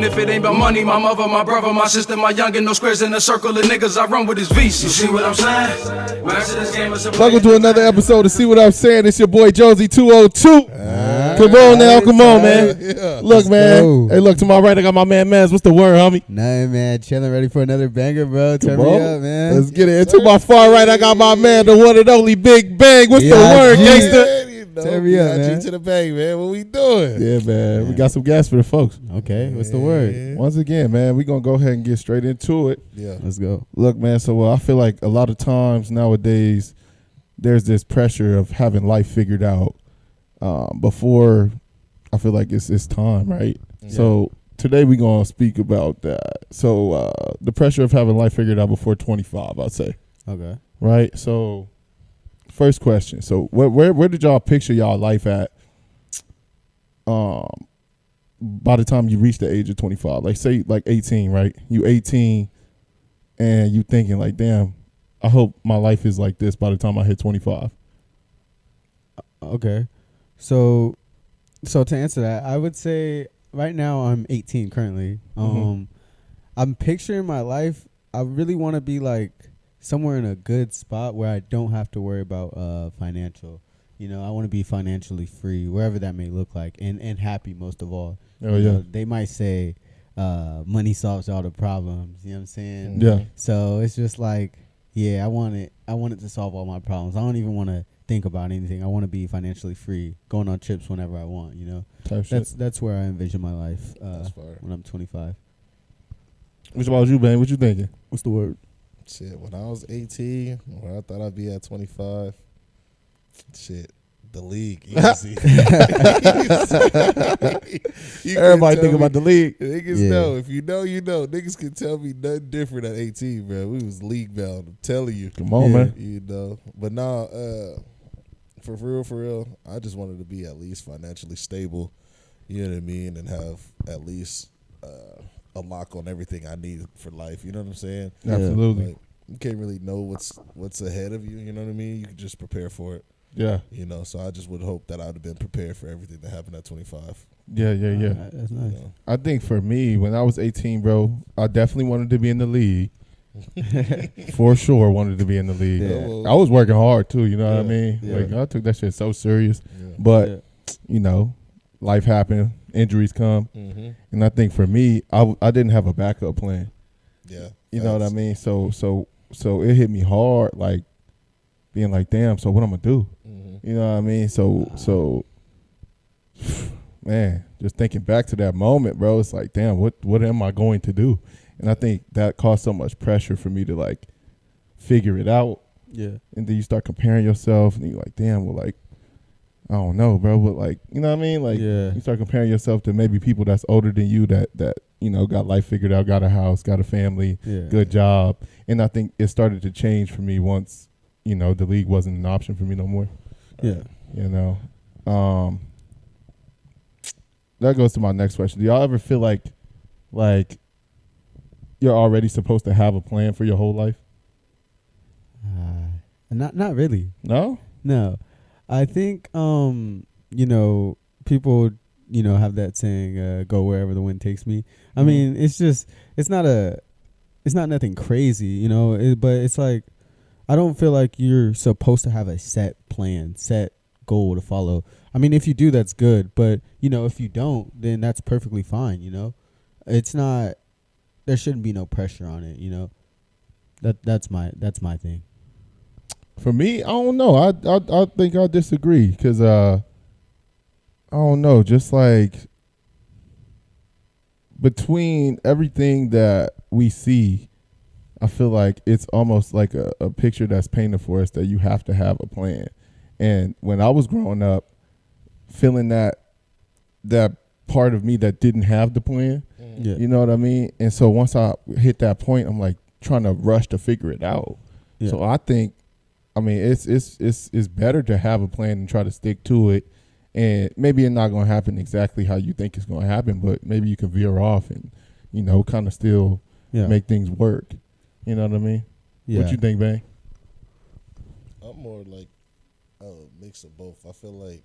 If it ain't about money, my mother, my brother, my sister, my youngin', no squares in the circle of niggas I run with is VC. You see what I'm saying? Welcome to another episode of See What I'm Saying. It's your boy Josie 202. Come on now, come on, man. Yeah. Look, man. Hey, look, to my right, I got my man Maz. What's the word, homie? Nothing, man. Chilling, ready for another banger, bro. Turn Come me on. up, man. Let's get it. And to my far right, I got my man, the one and only Big Bang. What's the Yeah, word, G. gangster? Turn me up, man. to the bang, man. What we doing? Yeah, man. We got some gas for the folks. Okay, what's the word? Once again, man, we're going to go ahead and get straight into it. Yeah. Let's go. Look, man, so I feel like a lot of times nowadays there's this pressure of having life figured out before I feel like it's time, right? Yeah. So today we're going to speak about that. So the pressure of having life figured out before 25, I'd say, Okay. right? So first question. So where did y'all picture y'all life at by the time you reach the age of 25? Like say like 18, right? You 18 and you thinking like, damn, I hope my life is like this by the time I hit 25. Okay. So to answer that, I would say right now I'm 18 currently. I'm picturing my life. I really want to be like somewhere in a good spot where I don't have to worry about financial. You know, I want to be financially free, wherever that may look like, and happy most of all. Oh, You yeah. know, they might say money solves all the problems. You know what I'm saying? Yeah. So it's just like, yeah, I want it to solve all my problems. I don't even want to think about anything. I want to be financially free, going on trips whenever I want, you know? Type shit. That's where I envision my life That's fire. when I'm 25. Which about you, man? What you thinking? What's the word? Shit, when I was 18, when I thought I'd be at 25, shit, the league, easy. Everybody think about the league. Niggas Yeah. know. If you know, you know. Niggas can tell me nothing different at 18, bro. We was league bound. I'm telling you. Come on, man. You know. But now, for real, I just wanted to be at least financially stable. You know what I mean? And have at least a lock on everything I need for life. You know what I'm saying? Absolutely. Like, you can't really know what's ahead of you. You know what I mean? You can just prepare for it. Yeah. You know, so I just would hope that I would have been prepared for everything that happened at 25. Yeah. That's You nice. know? I think for me, when I was 18, bro, I definitely wanted to be in the league. For sure wanted to be in the league. Yeah. I was working hard too, you know what I Yeah. mean? Yeah. Like I took that shit so serious. Yeah. But, Yeah. you know, life happened, injuries come. Mm-hmm. And I think for me, I didn't have a backup plan. Yeah. You know what I Facts. mean? So it hit me hard, like being like, damn, so what I'm gonna do? Mhm. You know what I mean? So man, just thinking back to that moment, bro, it's like, damn, what am I going to do? And I think that caused so much pressure for me to like figure it out. Yeah. And then you start comparing yourself and you're like, damn, well, like, I don't know, bro, but like, you know what I mean? Like, Yeah. you start comparing yourself to maybe people that's older than you that you know, got life figured out, got a house, got a family, Yeah. good job. And I think it started to change for me once, you know, the league wasn't an option for me no more. Yeah. You know, that goes to my next question. Do y'all ever feel like you're already supposed to have a plan for your whole life? Not really. No? No. I think you know, people, you know, have that saying, go wherever the wind takes me. I mean, it's not nothing crazy, you know, but it's like I don't feel like you're supposed to have a set plan, set goal to follow. I mean, if you do, that's good, but you know, if you don't, then that's perfectly fine, you know. It's not, there shouldn't be no pressure on it, you know. That's my thing. For me, I don't know. I think I disagree because I don't know. Just like between everything that we see, I feel like it's almost like a picture that's painted for us that you have to have a plan. And when I was growing up, feeling that part of me that didn't have the plan, Yeah. you know what I mean? And so once I hit that point, I'm like trying to rush to figure it out. Yeah. So I think, I mean, it's better to have a plan and try to stick to it. And maybe it's not going to happen exactly how you think it's going to happen, but maybe you can veer off and, you know, kind of still Yeah. make things work. You know what I mean? Yeah. What you think, Bang? I'm more like a mix of both. I feel like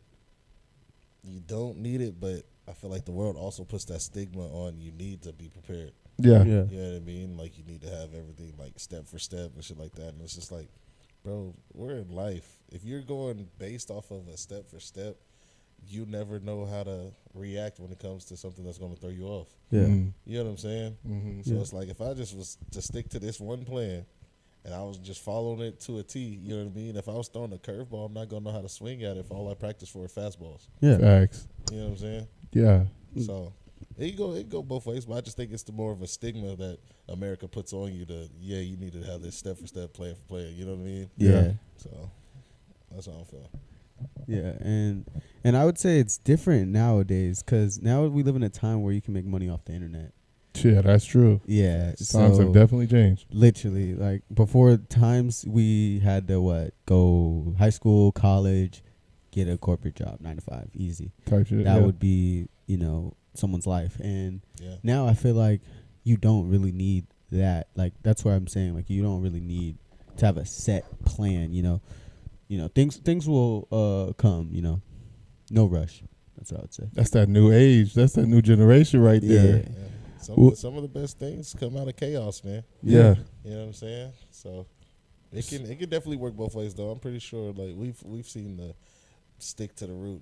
you don't need it, but I feel like the world also puts that stigma on you need to be prepared. Yeah. Yeah. You know what I mean? Like you need to have everything like step for step and shit like that. And it's just like, bro, we're in life. If you're going based off of a step for step, you never know how to react when it comes to something that's going to throw you off. Yeah. Mhm. You know what I'm saying? Mhm. So Yeah. it's like if I just was to stick to this one plan and I was just following it to a T, you know what I mean? If I was throwing a curveball, I'm not going to know how to swing at it if all I practice for are fastballs. Yeah. Facts. You know what I'm saying? Yeah. So it go both ways, but I just think it's the more of a stigma that America puts on you to, yeah, you need to have this step for step, plan for plan. You know what I mean? Yeah. So that's how I feel. Yeah, and I would say it's different nowadays because now we live in a time where you can make money off the internet. Yeah, that's true. Yeah, Times have definitely changed. literally, like before times we had to go high school, college, get a corporate job, 9 to 5, easy. Type shit. That yeah. would be someone's life, and Yeah. now I feel like you don't really need that. Like that's where I'm saying like you don't really need to have a set plan. Things will come. No rush. That's what I would say. That's that new age. That's that new generation right there. Yeah. Some of the best things come out of chaos, man. Yeah. You know what I'm saying? So it can definitely work both ways though. I'm pretty sure like we've seen the stick to the root,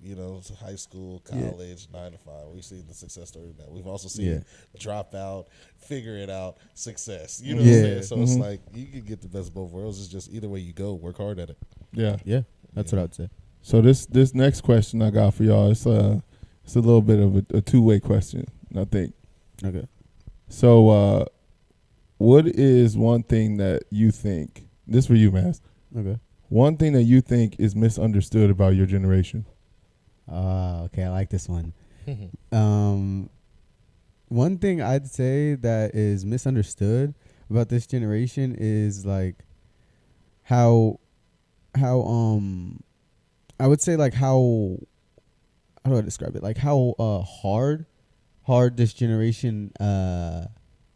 high school, college, 9 to 5. We've seen the success story of that. We've also seen drop out, figure it out, success. You know what I'm saying? So it's like you can get the best of both worlds. It's just either way you go, work hard at it. Yeah. Yeah, that's what I would say. So this next question I got for y'all, it's a little bit of a two-way question, I think. Okay. So what is one thing that you think, this for you, Mass, Okay. one thing that you think is misunderstood about your generation? Okay, I like this one. One thing I'd say that is misunderstood about this generation is like how I would say like how do I describe it? Like how hard this generation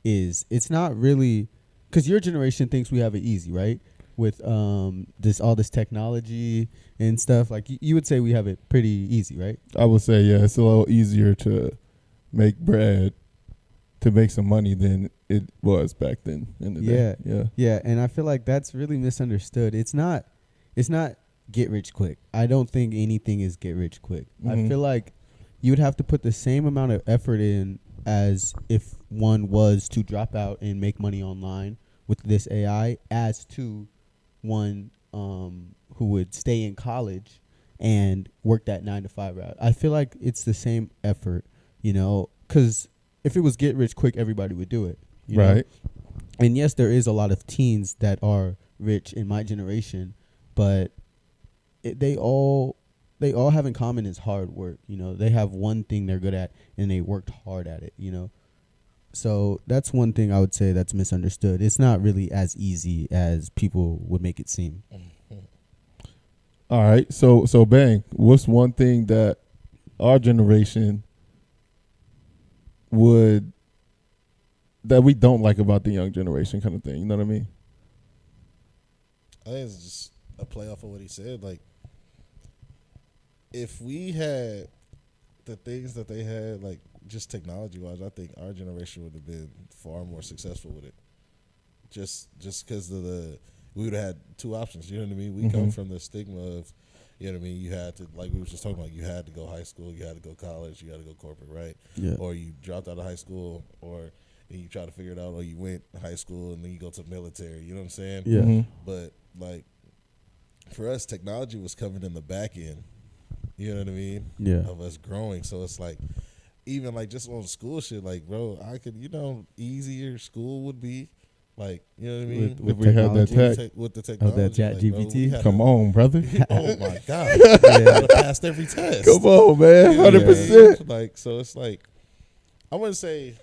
is. It's not really because your generation thinks we have it easy, right? With all this technology and stuff, like you would say we have it pretty easy, right? I would say, yeah, it's a little easier to make bread, to make some money than it was back then in the day. Yeah, and I feel like that's really misunderstood. It's not get rich quick. I don't think anything is get rich quick. Mhm. I feel like you would have to put the same amount of effort in as if one was to drop out and make money online with this AI as to one who would stay in college and work that 9 to 5 route. I feel like it's the same effort, because if it was get rich quick, everybody would do it. Right. And yes, there is a lot of teens that are rich in my generation, but they all have in common is hard work. They have one thing they're good at and they worked hard at it. So that's one thing I would say that's misunderstood. It's not really as easy as people would make it seem. All right. So Bang, what's one thing that our generation that we don't like about the young generation kind of thing? You know what I mean? I think it's just a play off of what he said. Like, if we had the things that they had, like just technology wise, I think our generation would have been far more successful with it. Just because we would have had two options. You know what I mean? We come from the stigma of, you know what I mean? You had to, like we were just talking about, you had to go high school, you had to go college, you had to go corporate, right? Yeah. Or you dropped out of high school, and you try to figure it out, or you went to high school and then you go to the military. You know what I'm saying? Yeah. Mhm. But like for us, technology was coming in the back end. You know what I mean? Yeah. Of us growing. So it's like, even like just on school shit, like, bro, I could, easier school would be. Like, you know what I mean? If we had that tech. With the technology. that Chat like, bro, GPT? we had Come to- on, brother. Oh my God. I would have passed every test. Come on, man. Yeah. 100%. Like, so it's like, I wouldn't say,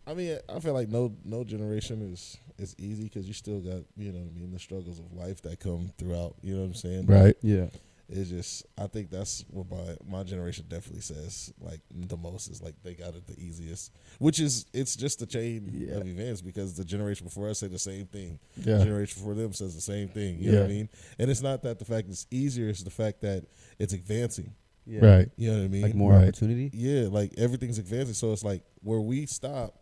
I feel like no generation is easy because you still got, the struggles of life that come throughout, you know what I'm saying? Right. Yeah. It's just, I think that's what my generation definitely says, like, the most is, like, they got it the easiest. Which is, it's just a chain of events because the generation before us said the same thing. Yeah. The generation before them says the same thing. You know what I Yeah. mean? And it's not that the fact it's easier, it's the fact that it's advancing. Yeah. Right. You know what I mean? Like more Right. opportunity. Yeah, like everything's advancing. So it's like where we stop,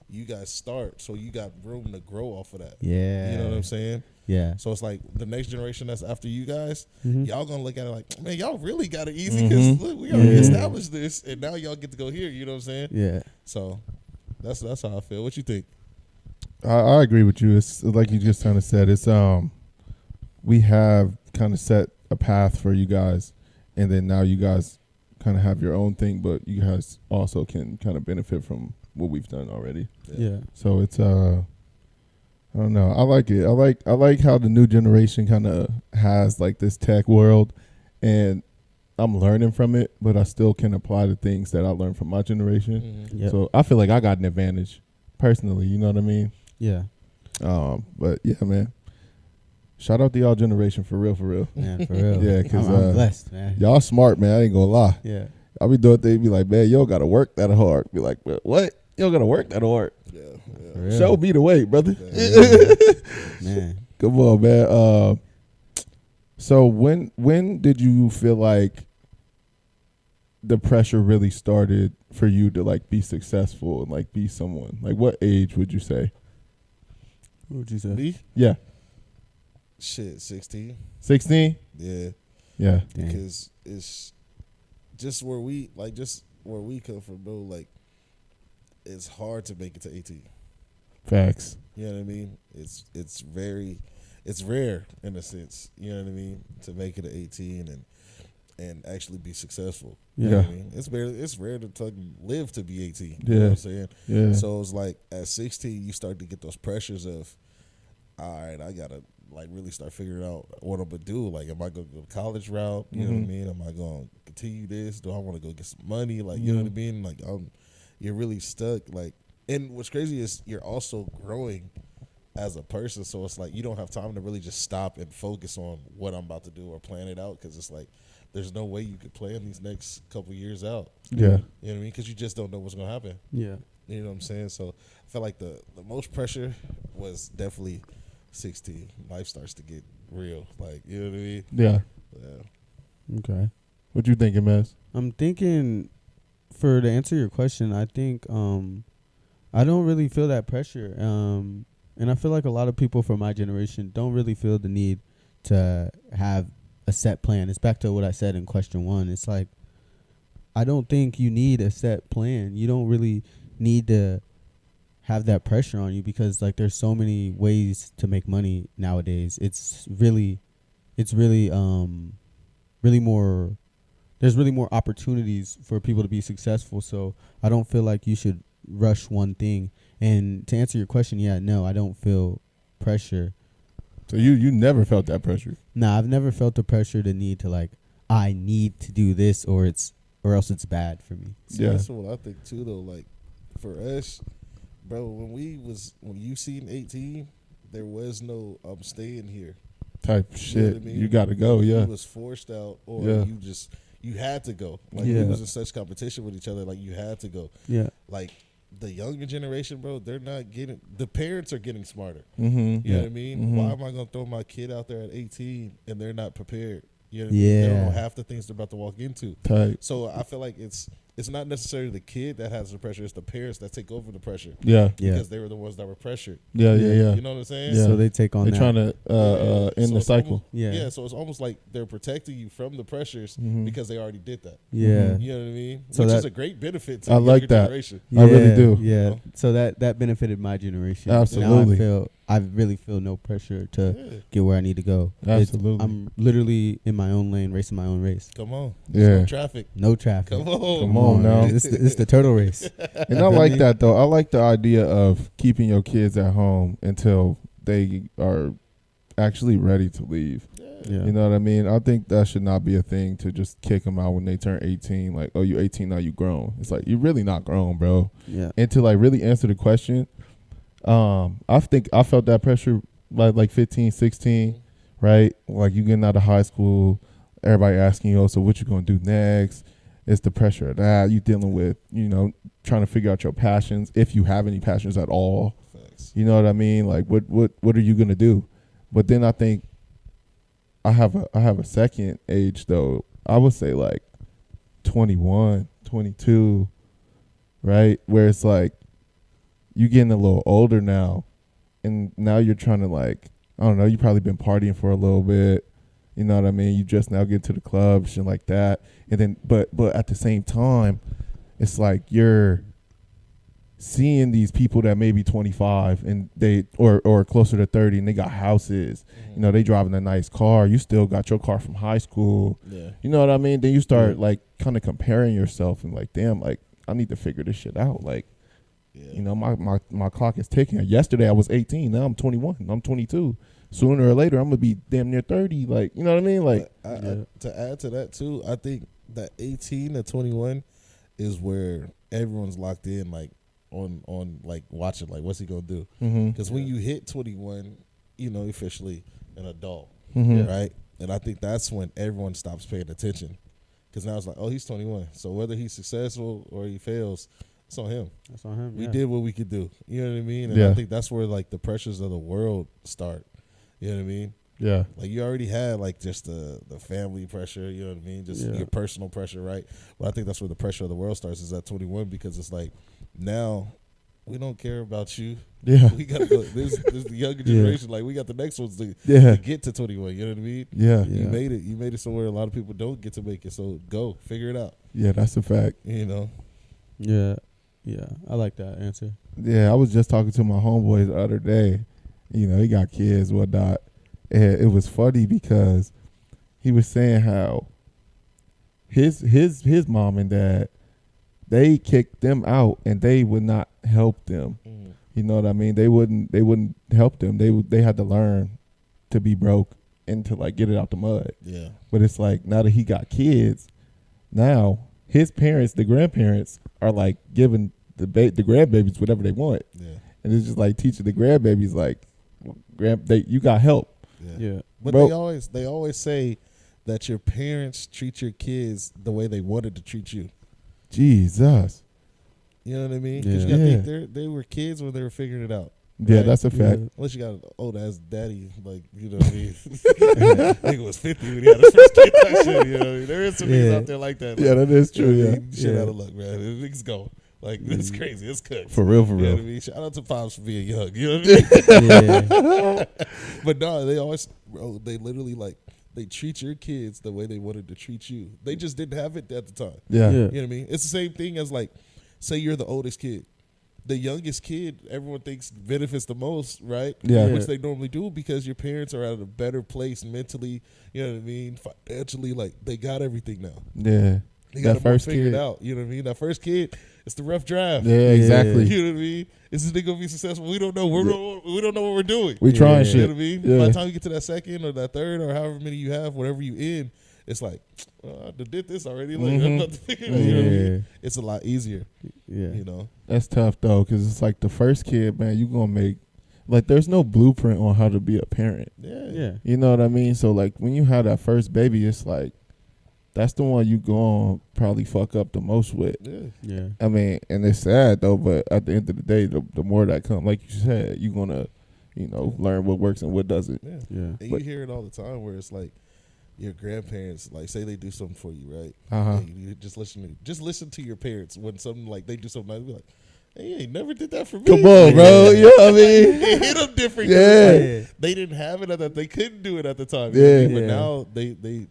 you guys start. So you got room to grow off of that. Yeah. You know what I'm saying? Yeah. So it's like the next generation that's after you guys, Mhm. y'all gonna look at it like, man, y'all really got it easy because look, we already Yeah. established this, and now y'all get to go here. You know what I'm saying? Yeah. So that's how I feel. What you think? I agree with you. It's like you just kind of said. It's we have kind of set a path for you guys, and then now you guys kind of have your own thing, but you guys also can kind of benefit from what we've done already. Yeah. So it's I don't know. I like it. I like how the new generation kind of has like this tech world, and I'm learning from it, but I still can apply the things that I learned from my generation. Mm-hmm. Yep. So I feel like I got an advantage personally. You know what I mean? Yeah. But yeah, man. Shout out to y'all generation for real, for real. Man, for real. Yeah, 'cause, I'm blessed, man. Y'all smart, man. I ain't gonna lie. Yeah. I'll be doing things, be like, man, you don't gotta work that hard. Be like, what? You don't gotta work that hard. Yeah, For yeah. real. Show me the way, brother. Man. Come on, man. So when did you feel like the pressure really started for you to like be successful and like be someone? Like what age would you say? What would you say? Me? Yeah. Shit, 16. 16? Yeah, Yeah. Dang. because it's just where we come from, bro. Like, it's hard to make it to 18. Facts. You know what I mean? It's rare in a sense. You know what I mean? To make it to 18 and actually be successful. You know what I mean? It's rare to live to be 18. You know what I'm saying? Yeah. So it's like at 16 you start to get those pressures of, all right, I gotta like really start figuring out what I'm gonna do. Like, am I gonna go the college route? You know what I mean? Am I gonna continue this? Do I want to go get some money? Like, you know what I mean? Like, you're really stuck. Like, and what's crazy is you're also growing as a person. So it's like you don't have time to really just stop and focus on what I'm about to do or plan it out, because it's like there's no way you could plan these next couple years out. Yeah. You know what I mean? Because you just don't know what's gonna happen. Yeah. You know what I'm saying? So I felt like the most pressure was definitely 16. Life starts to get real. Like, you know what I mean? Yeah. Yeah. Okay. What you thinking, Mez? I'm thinking, to answer your question, I think I don't really feel that pressure. And I feel like a lot of people from my generation don't really feel the need to have a set plan. It's back to what I said in question 1. It's like, I don't think you need a set plan. You don't really need to have that pressure on you, because like there's so many ways to make money nowadays. It's really more, there's really more opportunities for people to be successful. So I don't feel like you should rush one thing. And to answer your question, yeah, no, I don't feel pressure. So you never felt that pressure? Nah, I've never felt the pressure to need to like, I need to do this or else it's bad for me. See, Yeah. that's what I think too, though. Like, for us, bro, when you seen 18, there was no I'm staying here. Type You know shit. what I mean? You got to go, yeah. You was forced out, or Yeah. you had to go. Like, Yeah. we was in such competition with each other, like you had to go. Yeah. Like, the younger generation, bro, they're not getting, the parents are getting smarter. Mm-hmm. You know what I mean? Mhm. Why am I gonna throw my kid out there at 18 and they're not prepared? You know what I mean? They don't know Yeah. half the things they're about to walk into. Type. So I feel like it's not necessarily the kid that has the pressure, it's the parents that take over the pressure. Yeah. Yeah. Because they were the ones that were pressured. Yeah. Yeah. You know what I'm saying? Yeah. So they take on They're that. trying to Yeah. end So the it's cycle. almost- Yeah. Yeah, so it's almost like they're protecting you from the pressures Mhm. because they already did that. Yeah. You know what I mean? So Which that- is a great benefit to I the like younger that. generation. I really do. Yeah. You know? So that benefited my generation. Absolutely. Now I really feel no pressure to Yeah. get where I need to go. Absolutely. I'm literally in my own lane, racing my own race. Come on. Yeah. There's no traffic. No traffic. Come on. Come on now. It's the turtle race. And I like that though. I like the idea of keeping your kids at home until they are actually ready to leave. Yeah. You know what I mean? I think that should not be a thing to just kick them out when they turn 18. Like, oh, you're 18 now, you grown. It's like you're really not grown, bro. Yeah. And to like really answer the question, I think I felt that pressure like 15, 16, right? Like you getting out of high school, everybody asking you, oh, so what you gonna do next? It's the pressure of that. You dealing with, trying to figure out your passions, if you have any passions at all. Facts. You know what I mean? Like what are you gonna do? But then I think I have a second age though. I would say like 21, 22, right? Where it's like you getting a little older now, and now you're trying to like, I don't know, you probably been partying for a little bit. You know what I mean? You just now get to the club, shit like that. And then, but at the same time, it's like you're seeing these people that may be 25 and they or closer to 30 and they got houses. You know, they driving a nice car. You still got your car from high school. Yeah. You know what I mean? Then you start like kind of comparing yourself and like, damn, like I need to figure this shit out. Like, you know, my clock is ticking. Yesterday I was 18. Now I'm 21. I'm 22. Sooner or later I'm gonna be damn near 30. Like, you know what I mean? Like, to add to that too, I think that 18 to 21 is where everyone's locked in, like on like watching, like what's he gonna do? Because when you hit 21, you know, officially an adult, right? And I think that's when everyone stops paying attention, because now it's like, oh, he's 21, so whether he's successful or he fails, it's on him. That's on him. We did what we could do. You know what I mean? And I think that's where like the pressures of the world start. You know what I mean? yeah, Like you already had like just the family pressure, you know what I mean? Just your personal pressure, right? But I think that's where the pressure of the world starts, is at 21, because it's like now we don't care about you. yeah, We got this the younger generation, like we got the next ones to get to 21, you know what I mean? yeah, You made it. You made it somewhere a lot of people don't get to make it. So go figure it out. yeah. That's a fact. You know? Yeah. I like that answer. Yeah, I was just talking to my homeboy the other day. You know, he got kids, whatnot. And it was funny because he was saying how his mom and dad, they kicked them out and they would not help them. You know what I mean? They wouldn't help them. They had to learn to be broke and to like get it out the mud. Yeah. But it's like now that he got kids, now his parents, the grandparents, are like giving the grandbabies whatever they want. Yeah. And it's just like teaching the grandbabies like, you got help. Yeah. But Bro. they always say that your parents treat your kids the way they wanted to treat you. Jesus. You know what I mean? Because Yeah. you gotta think they were kids when they were figuring it out. Yeah, Right? that's a fact. Unless you got an old ass daddy, like, you know what I mean? Nigga was 50 when he had his first kid. That shit, you know what I mean? There is some niggas out there like that. Yeah, like, that is true. you know what I Yeah, mean? Shit out of luck, man. The niggas go. Like, it's crazy. It's cooked. for real, for You know real. what I mean? Shout out to Pops for being young. You know what I mean? Yeah. But no, they always, bro, they literally like, they treat your kids the way they wanted to treat you. They just didn't have it at the time. Yeah, Yeah. You know what I mean? It's the same thing as like, say you're the oldest kid. The youngest kid, everyone thinks benefits the most, right? Yeah. Which they normally do, because your parents are at a better place mentally, you know what I mean? Financially, like they got everything now. yeah. They got That it more first figured kid. out. You know what I mean? That first kid, it's the rough draft. Yeah, exactly. You know what I mean? Is this nigga gonna be successful? We don't know. We don't know what we're doing. We trying Yeah. shit. You know what I mean? Yeah. By the time you get to that second or that third or however many you have, whatever you in, it's like, I did this already. Like, I'm about to figure it out. You know what I mean? Yeah. It's a lot easier, Yeah. you know? That's tough though, because it's like the first kid, man. You gonna make like there's no blueprint on how to be a parent. Yeah. Yeah. You know what I mean? So like when you have that first baby, it's like that's the one you gonna probably fuck up the most with. Yeah. Yeah. I mean, and it's sad though, but at the end of the day, the more that come, like you said, you gonna, you know, learn what works and what doesn't. Yeah. Yeah. And you But- hear it all the time where it's like your grandparents, like, say they do something for you, right? Uh-huh. And you just listen to your parents when something like they do something nice. Be like, hey, you ain't never did that for me. Come on, bro. You know what I mean? It hit them different. 'cause Yeah. it's like, they didn't have it at that. They couldn't do it at the time. You know what I mean? But Yeah. now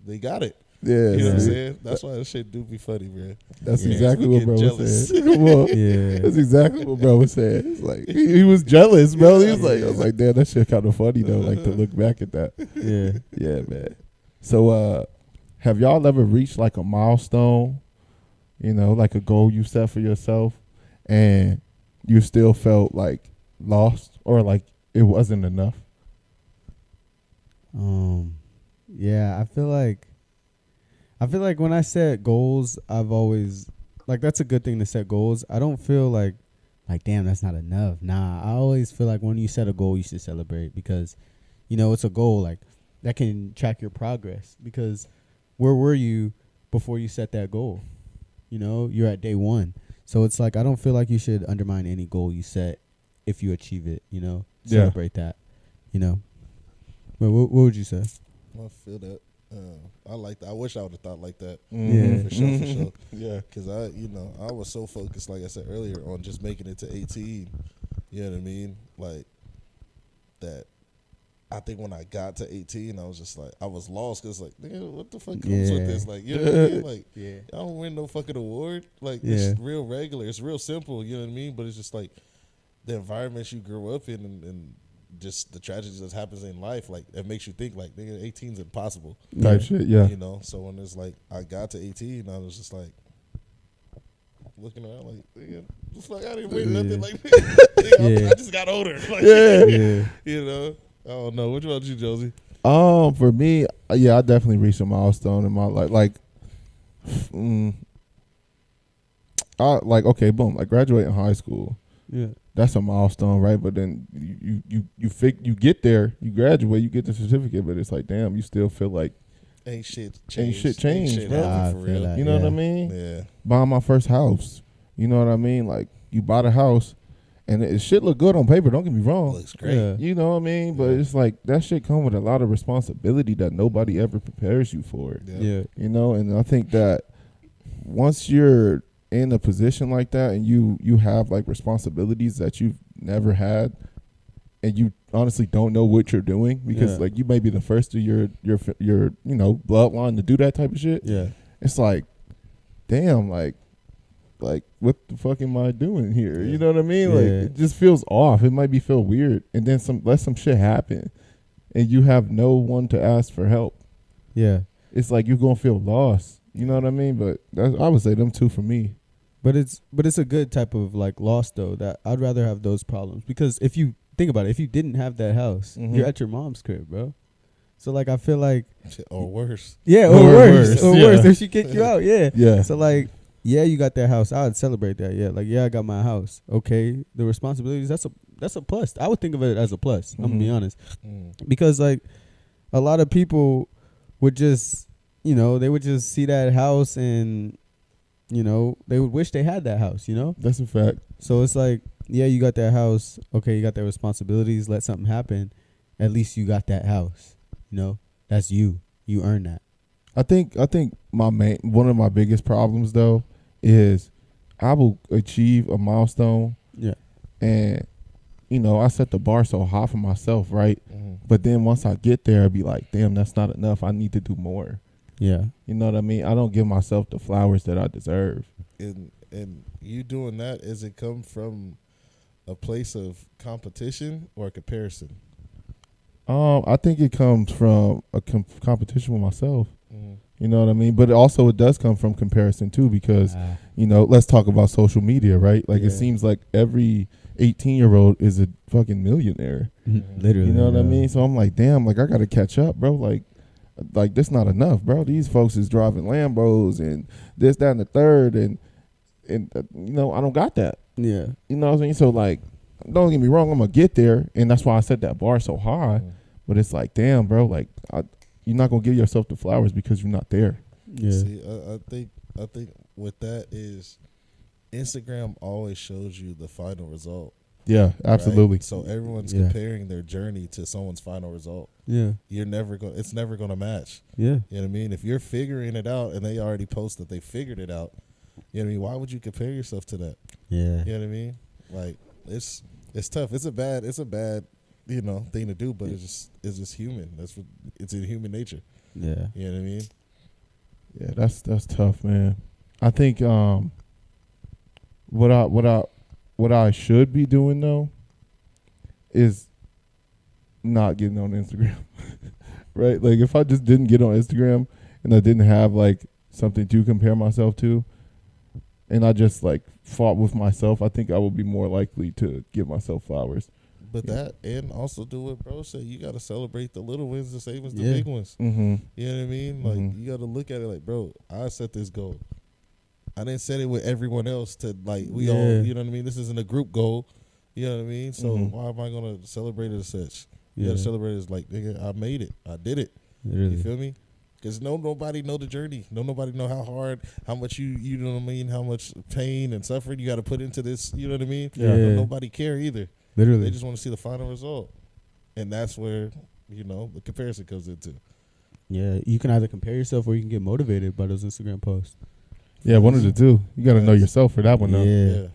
they got it. Yeah, You know what I'm see? saying? That's why that shit do be funny, man. That's Yeah. exactly We what get bro jealous. was saying. Come on. Yeah. That's exactly what bro was saying. It's like he was jealous, bro. He was like, I was like, damn, that shit kind of funny though. Like to look back at that. Yeah. Yeah, man. So, have y'all ever reached like a milestone? You know, like a goal you set for yourself, and you still felt like lost or like it wasn't enough? Yeah, I feel like when I set goals, I've always like that's a good thing to set goals. I don't feel like damn, that's not enough. Nah, I always feel like when you set a goal, you should celebrate, because you know it's a goal like that can track your progress, because where were you before you set that goal? You know, you're at day 1. So it's like I don't feel like you should undermine any goal you set if you achieve it, you know? Yeah. Celebrate that, you know? But what would you say? I feel that. I like that. I wish I would have thought like that. Mhm. For sure, for sure. Yeah. Because I was so focused, like I said earlier, on just making it to 18. You know what I mean? Like that. I think when I got to 18, I was just like, I was lost because like, nigga, what the fuck comes with this? Like, you know what I mean? Like, Yeah. I don't win no fucking award. Like, Yeah. it's real regular. It's real simple. You know what I mean? But it's just like the environments you grew up in and just the tragedies that happens in life. Like, it makes you think like, nigga, 18's impossible. Type shit. Yeah. You know? So when it's like, I got to 18, I was just like, looking around like, nigga, the fuck, I didn't win nothing. Like, nigga, Yeah. I just got older. Like, Yeah. you know? I don't know. What about you, Josie? For me, yeah, I definitely reached a milestone in my life. Like, okay, boom, like graduating high school. Yeah. That's a milestone, right? But then you get there, you graduate, you get the certificate, but it's like, damn, you still feel like Ain't shit changed. Ain't shit changed, bro. happened I for feel real. that. you know what I Yeah. mean? Yeah. Buying my first house, you know what I mean? Like, you bought a house, and it shit look good on paper. Don't get me wrong. Looks great. Yeah. You know what I mean? But Yeah. it's like that shit come with a lot of responsibility that nobody ever prepares you for. Yeah. You know, and I think that once you're in a position like that and you have like responsibilities that you've never had, and you honestly don't know what you're doing because Yeah. like you may be the first of your bloodline to do that type of shit. Yeah. It's like, damn, like what the fuck am I doing here? Yeah. You know what I mean? Yeah. Like it just feels off. It might feel weird, and then let some shit happen, and you have no one to ask for help. Yeah. It's like you're gonna feel lost. You know what I mean? But I would say them two for me. But it's a good type of like loss though. That I'd rather have those problems because if you think about it, if you didn't have that house, Mhm. you're at your mom's crib, bro. So like I feel like Shit, or worse. yeah, Or or worse, worse, or yeah. worse if she kicked you out, yeah. Yeah. So like yeah, you got that house. I would celebrate that. Yeah, like yeah, I got my house. Okay, the responsibilities that's a plus. I would think of it as a plus. I'm gonna be Mhm. honest Mm. because like a lot of people would just they would just see that house and they would wish they had that house. That's a fact. So it's like, yeah, you got that house. Okay, you got the responsibilities. Let something happen. At least you got that house. That's you. You earned that. I think one of my biggest problems though is I will achieve a milestone Yeah. and I set the bar so high for myself, right? Mhm. But then once I get there, I'll be like, damn, that's not enough. I need to do more. Yeah. You know what I mean? I don't give myself the flowers that I deserve. And you doing that, is it come from a place of competition or comparison? I think it comes from a competition with myself. Mm. You know what I mean? But it does come from comparison too, because Ah, let's talk about social media, right? Like Yeah. it seems like every 18-year-old is a fucking millionaire. literally. You know what I yeah. mean? So I'm like, damn, like I gotta catch up, bro. Like this not enough, bro. These folks is driving Lambos and this, that, and the third, and I don't got that. Yeah. You know what I mean? So like, don't get me wrong, I'm gonna get there, and that's why I set that bar so high. Mm. But it's like, damn, bro, like you're not gonna give yourself the flowers because you're not there. Yeah. See, I think with that is Instagram always shows you the final result. Yeah, absolutely. Right? So everyone's Yeah. comparing their journey to someone's final result. Yeah. It's never gonna match. Yeah. You know what I mean? If you're figuring it out and they already post that they figured it out, you know what I mean? Why would you compare yourself to that? Yeah. You know what I mean? Like it's tough. It's a bad thing to do, but it's just human. It's in human nature. Yeah. You know what I mean? Yeah, that's tough, man. I think what I should be doing though is not getting on Instagram. Right? Like if I just didn't get on Instagram and I didn't have like something to compare myself to, and I just like fought with myself, I think I would be more likely to give myself flowers. But Yeah. that, and also do what bro said. You got to celebrate the little wins the same as the Yeah. big ones. Mm-hmm. You know what I mean? Like Mhm. you got to look at it like, bro, I set this goal. I didn't set it with everyone else to like we all. Yeah. You know what I mean? This isn't a group goal. You know what I mean? So Mhm. why am I gonna celebrate it as such? You Yeah. gotta celebrate it as like, nigga, I made it. I did it. Literally. You feel me? Because nobody know the journey. Nobody know how hard, how much you know what I mean, how much pain and suffering you got to put into this. You know what I mean? Yeah. Don't nobody care either. Literally. They just want to see the final result, and that's where the comparison comes into. Yeah, you can either compare yourself or you can get motivated by those Instagram posts. Yeah, one of the two. You got to know yourself for that one, though. Yeah.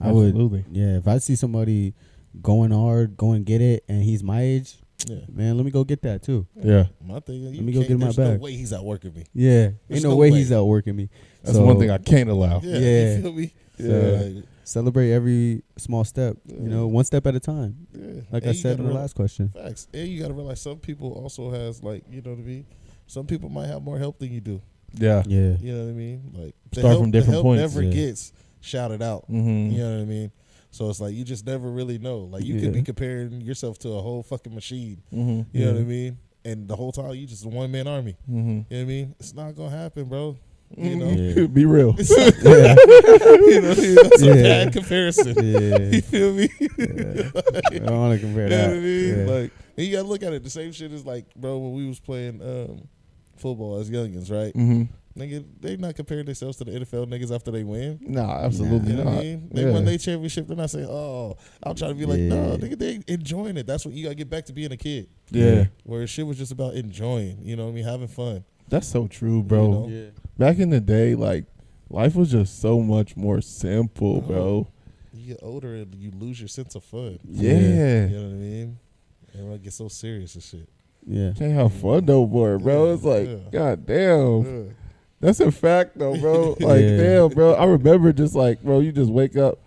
I Absolutely. would. Yeah, if I see somebody going hard, go and get it, and he's my age, Yeah. man, let me go get that too. Yeah. My thing is, Let me go get in my there's bag. no way he's outworking me. Yeah, There's ain't no no way way. he's outworking me. That's So, one thing I can't allow. Yeah. Yeah. You feel me? Yeah. Like, celebrate every small step. You know, one step at a time. yeah. Like And I you said gotta in the realize- last question. Facts. And you got to realize some people also has like, you know what I mean? Some people might have more help than you do. Yeah. Yeah, You know what I mean? Like the Start help, from different the help points. never Yeah. gets shouted out. Mm-hmm. You know what I mean? So it's like you just never really know. Like you could Yeah. be comparing yourself to a whole fucking machine. Mm-hmm. You know what I Yeah. mean? And the whole time you just a one man army. Mm-hmm. You know what I mean? It's not gonna happen, bro. You know? Yeah. Be real. It's that's a Yeah. bad comparison. yeah. You feel me? I don't want to compare You know that. what I mean? Yeah. Like, and you gotta look at it. The same shit is like, bro, when we was playing football as youngins, right? Mm-hmm. Nigga, they not comparing themselves to the NFL niggas after they win. Nah, absolutely You know not. what I mean? They Yeah. won their championship. They're not saying, "Oh, I'm trying to be like, Yeah. no, nigga, they enjoying it." That's what you gotta get back to being a kid, Yeah. where shit was just about enjoying. You know what I mean? Having fun. That's so true, bro. You know? Yeah. Back in the day, like, life was just so much more simple, bro. You get older and you lose your sense of fun. Yeah. You know what I mean? Everyone gets so serious and shit. Yeah. Can't have fun no more, bro. Yeah, It's like, yeah. god damn. Yeah. That's a fact, though, bro. Like, Yeah. damn, bro. I remember just like, bro, you just wake up,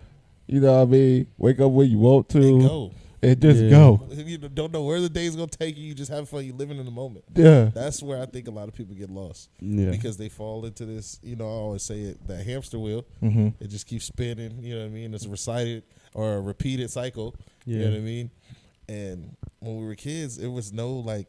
you know what I mean? Wake up when you want And to go. and just Yeah. go. You don't know where the day's gonna take you. You just have fun. You living in the moment. Yeah. That's where I think a lot of people get lost Yeah. because they fall into this. You know, I always say it, that hamster wheel. Mm-hmm. It just keeps spinning. You know what I mean? It's a recited or a repeated cycle. You Yeah. know what I mean? And when we were kids, it was no like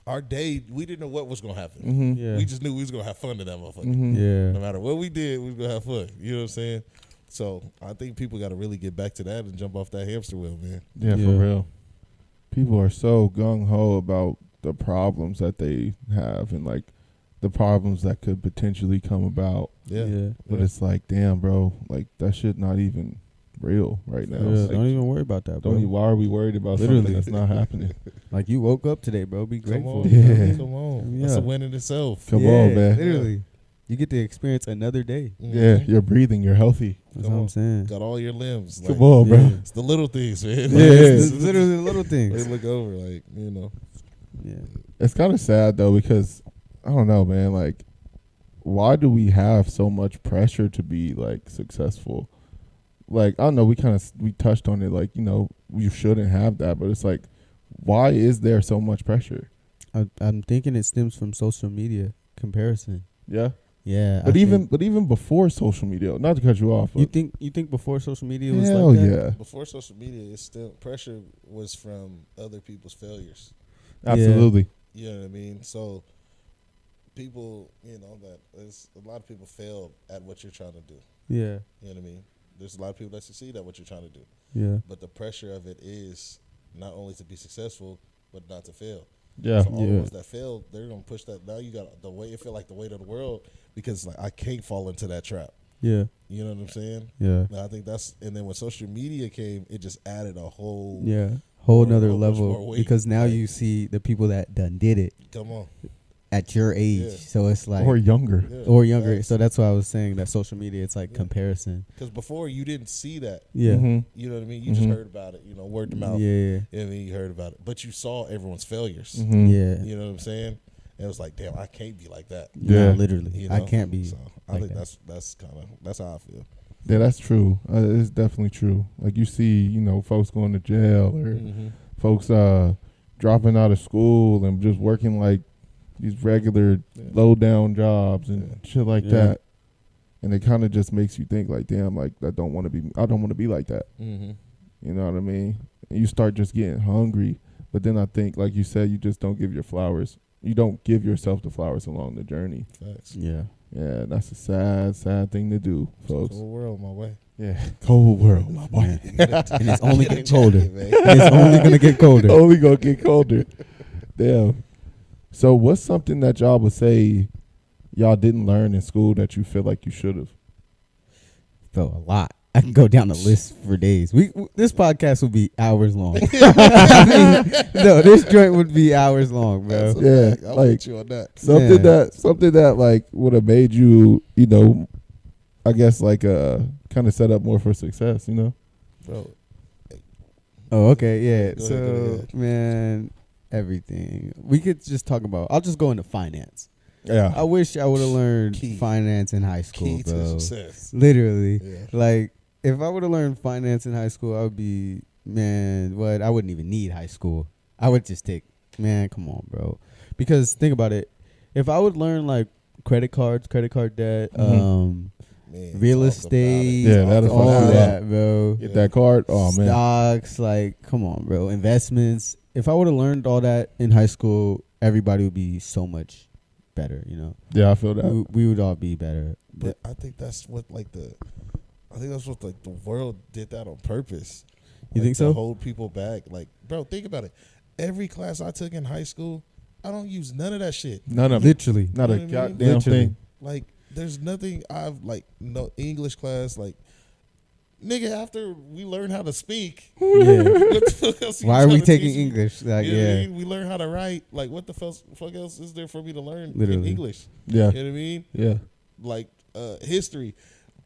our day. We didn't know what was gonna happen. Mm-hmm. Yeah. We just knew we was gonna have fun in that motherfucker. Mm-hmm. Yeah. No matter what we did, we was gonna have fun. You know what I'm saying? So I think people got to really get back to that and jump off that hamster wheel, man. Yeah, Yeah. for real. People are so gung ho about the problems that they have and like the problems that could potentially come about. Yeah. Yeah. But Yeah. it's like, damn, bro, like that shit not even real right now. Yeah, Like, don't even worry about that, bro. why are we worried about Literally. something that's not happening? Like you woke up today, bro. Be Come grateful. on, Yeah. come on. Yeah. That's a win in itself. Come on, man. Literally, you get to experience another day. Yeah, Mhm. you're breathing, you're healthy. That's Come what I'm on. saying. Got all your limbs. Come Like, on, bro. Yeah. It's the little things, man. Yeah. It's literally the little They things. look over, like, you know. Yeah. It's kind of sad though because I don't know, man. Like, why do we have so much pressure to be like successful? Like, I don't know. We touched on it. Like, you know, you shouldn't have that, but it's like, why is there so much pressure? I'm thinking it stems from social media comparison. Yeah, Yeah. but I even think- before social media, not to cut you off. you But think before social media was hell like that? yeah, Before social media, it's still pressure was from other people's failures. absolutely. You know what I mean? So people, you know, that there's a lot of people fail at what you're trying to do. Yeah. You know what I mean? There's a lot of people that succeed at what you're trying to do. Yeah. But the pressure of it is not only to be successful, but not to fail. Yeah, So all the Yeah. ones that fail, they're gonna push that. Now you got the weight. It feel like the weight of the world because like I can't fall into that trap. Yeah. You know what I'm saying? Yeah. And I think that's. And then when social media came, it just added a whole. Yeah. Whole nother whole bunch more level weight. because now Like- you see the people that done did it Come on. at your age. Yeah. So it's like or younger. Yeah, or younger. So that's why I was saying that social media it's like Yeah. comparison. Because before you didn't see that. Yeah. Mhm. You know what I mean? You just Mhm. heard about it. You know, word to mouth. Yeah. You know what I mean? You heard about it, but you saw everyone's failures. Mhm. Yeah. You know what I'm saying? And it was like, damn, I can't be like that. Yeah. No, literally. You I know? can't be. So I like think that. that's how I feel. Yeah, that's true. It's definitely true. Like you see, you know, folks going to jail or Mm-hmm. folks dropping out of school and just working like these regular Yeah. low down jobs and Yeah. shit like Yeah. that. And it kind of just makes you think like, damn, like I don't want to be like that. Mm-hmm. You know what I mean? And you start just getting hungry. But then I think, like you said, you just don't give your flowers. You don't give yourself the flowers along the journey. Facts. Yeah. Yeah, that's a sad, sad thing to do, folks. Whole world my way. Yeah, cold world, my boy. And it's only getting colder. Man. It's only gonna get colder. Only gonna get colder. Damn. So, what's something that y'all would say y'all didn't learn in school that you feel like you should have? Felt a lot. I can go down the list for days. This podcast will be hours long. I mean, no, this joint would be hours long, bro. That's a Yeah, fact. I'll like- with you on that. Something that like would have made you, you know, I guess like kind of set up more for success, you know. Bro, Oh, okay, yeah. Go ahead, So, go ahead. man, everything. We could just talk about. I'll just go into finance. Yeah. I wish I would have learned Key. finance in high school, key bro. to success. Literally, Yeah. like if I would have learned finance in high school, I would be I wouldn't even need high school. I would just take come on, bro. Because think about it. If I would learn like credit card debt, Man, real talk estate, about it. Yeah, that'll Talk all about it. that, bro. Get that card. Oh man. Stocks, like, come on, bro. Investments. If I would have learned all that in high school, everybody would be so much better, you know. Yeah, I feel that. We would all be better. But I think that's what like the world did that on purpose. You Like, think to so? hold people back. Like, bro, think about it. Every class I took in high school, I don't use none of that shit. None of it. Literally. Not a You know what I mean? goddamn Literally. thing. Like, there's nothing I've like no English class. Like, nigga, after we learn how to speak, Yeah. what the fuck else? Why are we taking English? Like, You know what I yeah. mean? We learn how to write. Like, what the fuck else is there for me to learn in Literally. English? Yeah. You know what I mean? Yeah. Like, history.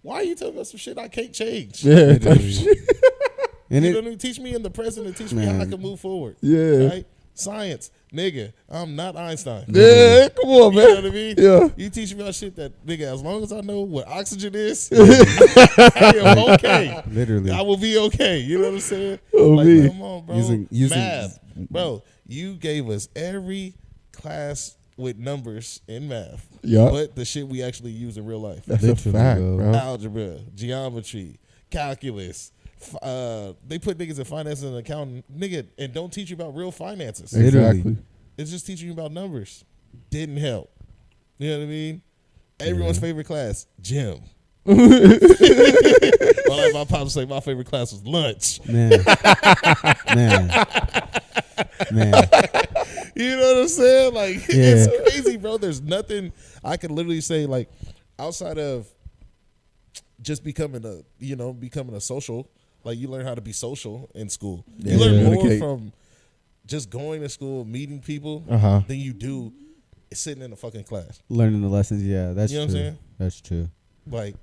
Why are you telling us some shit I can't change? Yeah. type Literally. shit. And You it, know what I mean? Teach me in the present and teach me how I Man. can move forward. Yeah. Right? Science, nigga, I'm not Einstein. Yeah. Come on, You know what man. I mean? Yeah. You teach me about shit that, nigga, as long as I know what oxygen is, I am okay. literally. I will be okay. You know what I'm saying? Oh, like, me. come on, bro. Using- math. Bro, you gave us every class with numbers in math. Yup. But the shit we actually use in real life. That's Literally, a fact, bro. bro. Algebra, geometry, calculus. They put niggas in finance and accounting, nigga, and don't teach you about real finances. Literally. Exactly. It's just teaching you about numbers. Didn't help. You know what I mean? Everyone's favorite class, gym. Well, like my pops say, my favorite class was lunch. Man. Man. You know what I'm saying? Like, Yeah. it's crazy, bro. There's nothing I could literally say, like, outside of just becoming a social. Like, you learn how to be social in school. Yeah. You learn more Communicate. from just going to school, meeting people, Uh-huh. than you do sitting in a fucking class. Learning the lessons, yeah, that's You know what true. I'm saying? That's true. Like,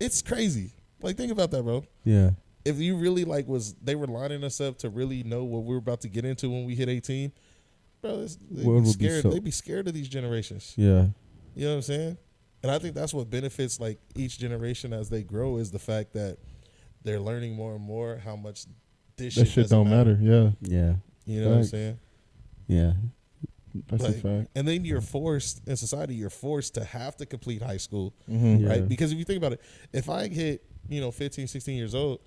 it's crazy. Like, think about that, bro. Yeah. If you really they were lining us up to really know what we were about to get into when we hit 18, bro, they'd World be would be scared. so- They'd be scared of these generations. Yeah. You know what I'm saying? And I think that's what benefits like each generation as they grow is the fact that they're learning more and more how much this That shit shit doesn't don't matter. Yeah. Yeah. You know what I'm Facts. saying? Yeah. That's a Like, fact. and then you're forced in society. You're forced to have to complete high school, Mm-hmm. Yeah. right? Because if you think about it, if I hit 15, 16 years old,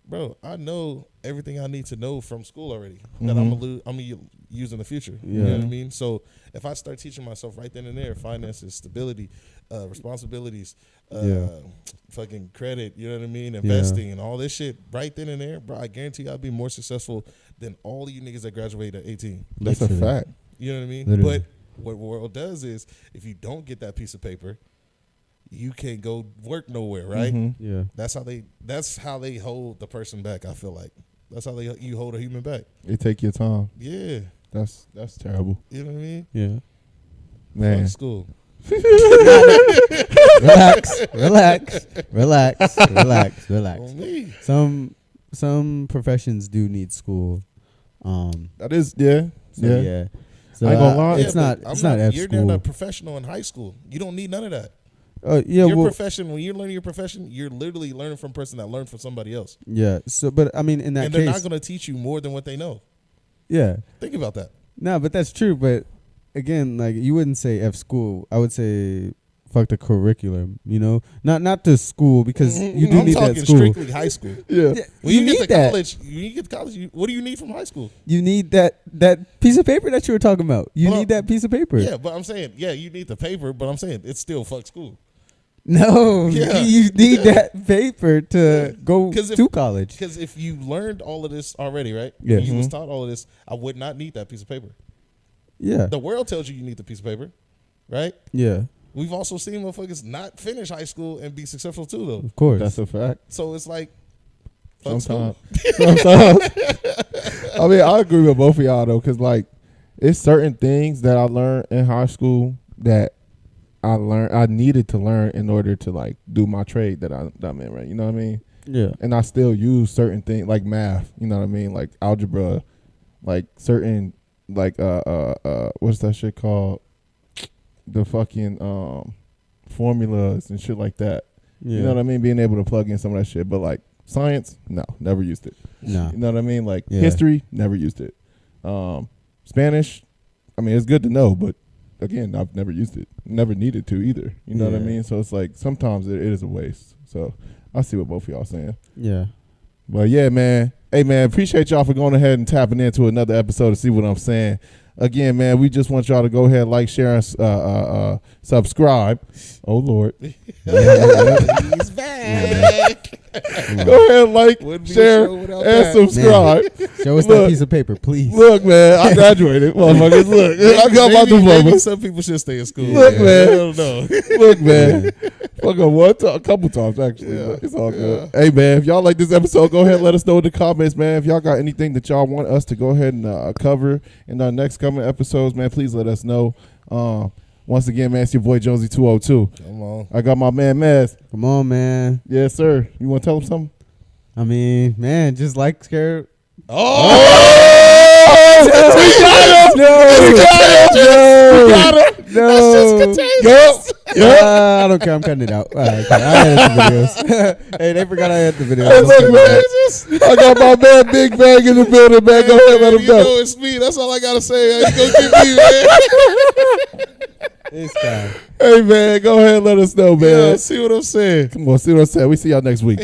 bro, I know everything I need to know from school already that I'm gonna use in the future. You know what I Yeah. mean? So if I start teaching myself right then and there, finances, stability, responsibilities, fucking credit, you know what I mean, investing and all this shit right then and there, bro, I guarantee you I'll be more successful than all of you niggas that graduate at 18. That's a Literally. fact. You know what I mean? Literally. But what world does is if you don't get that piece of paper, you can't go work nowhere, right? Mhm. Yeah. That's how they hold the person back, I feel like. That's how you hold a human back. They take your time. Yeah. That's terrible, You know what I mean? Yeah. man. Fuck school. Relax. On me. Some professions do need school. That is, yeah. Yeah. So I ain't gonna lie. it's Yeah, not. but It's not F You're school. not a professional in high school. You don't need none of that. Yeah. Your Well. profession, when you're learning your profession, you're literally learning from a person that learned from somebody else. Yeah. So, but I mean, in that And they're case, not going to teach you more than what they know. yeah. Think about that. No, but that's true. But again, like you wouldn't say F school. I would say fuck the curriculum. You know, not the school because you do I'm need talking that school. strictly high school. Yeah. Yeah, When you you, need get to that. college, what do you need from high school? You need that piece of paper that you were talking about. You Well, need that piece of paper. Yeah, but I'm saying, you need the paper, but I'm saying it's still fuck school. No, Yeah. you need that paper to go 'Cause if- to college. Because if you learned all of this already, right? Yeah. You was taught all of this, I would not need that piece of paper. Yeah, The world tells you need the piece of paper, right? yeah, we've also seen motherfuckers not finish high school and be successful too, though. Of course. That's a fact. So it's like, fuck Sometimes. school. Sometimes. I mean, I agree with both of y'all though, because like it's certain things that I learned in high school that I needed to learn in order to like do my trade that I'm in, right? You know what I mean? Yeah. And I still use certain things like math, you know what I mean? Like algebra, like certain like what's that shit called? The fucking formulas and shit like that. Yeah. You know what I mean? Being able to plug in some of that shit. But like science, no, never used it. No. You know what I mean? Like Yeah. history, never used it. Spanish, I mean, it's good to know, but again, I've never used it. Never needed to either. You know what I Yeah. mean? So it's like sometimes it is a waste. So I see what both of y'all saying. Yeah. But yeah, man. Hey, man, appreciate y'all for going ahead and tapping into another episode to see what I'm saying. Again, man, we just want y'all to go ahead, like, share, and subscribe. Oh, Lord. He's back. Go ahead, like, Wouldn't be a share, show without and that. subscribe. Show us Look. that piece of paper, please. Look, man, I graduated. Motherfuckers, look. I got my Maybe diploma. some people should stay in school. Look, man. I don't know. Look, man. Fuck a couple times, actually. Yeah. But it's all good. Hey, man, if y'all like this episode, go ahead and let us know in the comments, man. If y'all got anything that y'all want us to go ahead and cover in our next coming episodes, man, please let us know. Once again, man, it's your boy Jonesy202. Come on. I got my man, Maz. Come on, man. Yes, sir. You want to tell him something? I mean, man, just like scared. Oh! No. I don't care. I'm cutting it out. All right, cool. I edit the videos. Hey, they forgot I edit the videos. Hey, look, man. I got my man Big Bang in the building, man. Go ahead, let him You know. know it's me. That's all I gotta say. Man. You go get me, man. This guy. Hey, man, go ahead and let us know, man. Yeah, see what I'm saying. Come on, see what I'm saying. We see y'all next week.